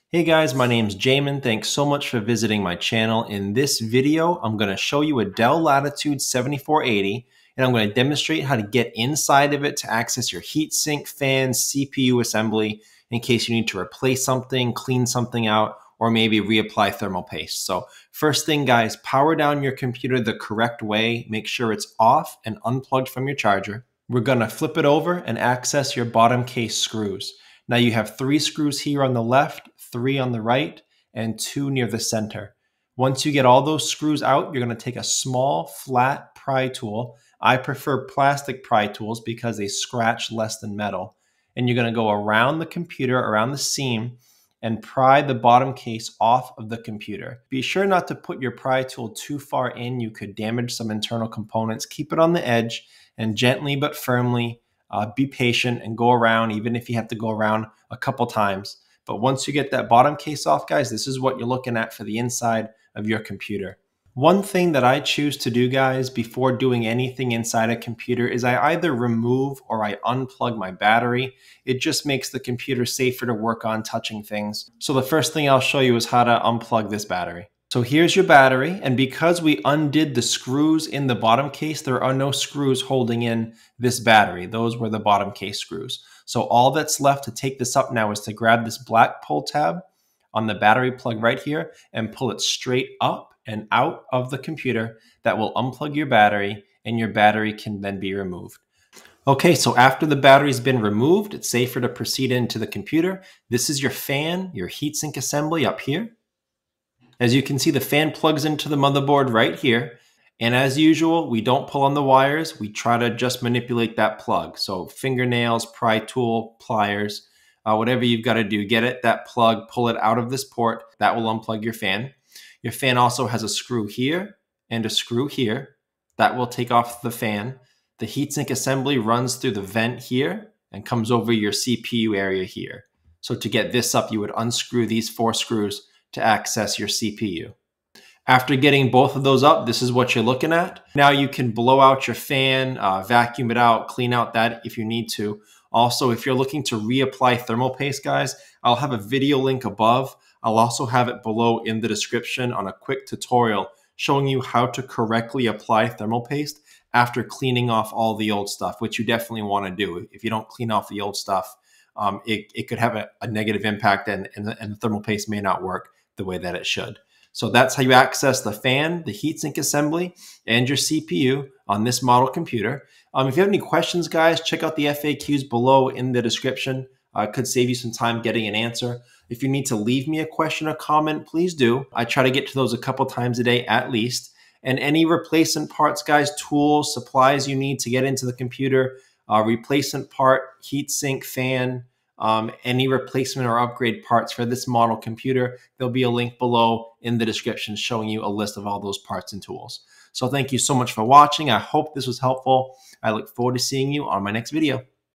Hey guys, my name's Jamin. Thanks so much for visiting my channel. In this video, I'm going to show you a Dell Latitude 7480, and I'm going to demonstrate how to get inside of it to access your heatsink, fans, CPU assembly in case you need to replace something, clean something out, or maybe reapply thermal paste. So first thing guys, power down your computer the correct way. Make sure it's off and unplugged from your charger. We're going to flip it over and access your bottom case screws. Now you have 3 screws here on the left, 3 on the right, and 2 near the center. Once you get all those screws out, you're going to take a small, flat pry tool. I prefer plastic pry tools because they scratch less than metal. And you're going to go around the computer, around the seam, and pry the bottom case off of the computer. Be sure not to put your pry tool too far in. You could damage some internal components. Keep it on the edge and gently but firmly be patient and go around, even if you have to go around a couple times. But once you get that bottom case off, guys, this is what you're looking at for the inside of your computer. One thing that I choose to do, guys, before doing anything inside a computer is I either remove or I unplug my battery. It just makes the computer safer to work on touching things. So the first thing I'll show you is how to unplug this battery. So here's your battery, and because we undid the screws in the bottom case, there are no screws holding in this battery. Those were the bottom case screws. So all that's left to take this up now is to grab this black pull tab on the battery plug right here and pull it straight up and out of the computer. That will unplug your battery, and your battery can then be removed. Okay, so after the battery's been removed, it's safer to proceed into the computer. This is your fan, your heatsink assembly up here. As you can see, the fan plugs into the motherboard right here. And as usual, we don't pull on the wires. We try to just manipulate that plug. So fingernails, pry tool, pliers, whatever you've got to do, get it, that plug, pull it out of this port. That will unplug your fan. Your fan also has a screw here and a screw here. That will take off the fan. The heatsink assembly runs through the vent here and comes over your CPU area here. So to get this up, you would unscrew these 4 screws to access your CPU. After getting both of those up, this is what you're looking at. Now you can blow out your fan, vacuum it out, clean out that if you need to. Also, if you're looking to reapply thermal paste, guys, I'll have a video link above. I'll also have it below in the description on a quick tutorial showing you how to correctly apply thermal paste after cleaning off all the old stuff, which you definitely want to do. If you don't clean off the old stuff, it could have a negative impact, and the thermal paste may not work the way that it should. So that's how you access the fan, the heatsink assembly, and your CPU on this model computer. If you have any questions, guys, check out the FAQs below in the description. It could save you some time getting an answer. If you need to leave me a question or comment, please do. I try to get to those a couple times a day at least. And any replacement parts, guys, tools, supplies you need to get into the computer, replacement part, heatsink, fan, any replacement or upgrade parts for this model computer, there'll be a link below in the description showing you a list of all those parts and tools. So thank you so much for watching. I hope this was helpful. I look forward to seeing you on my next video.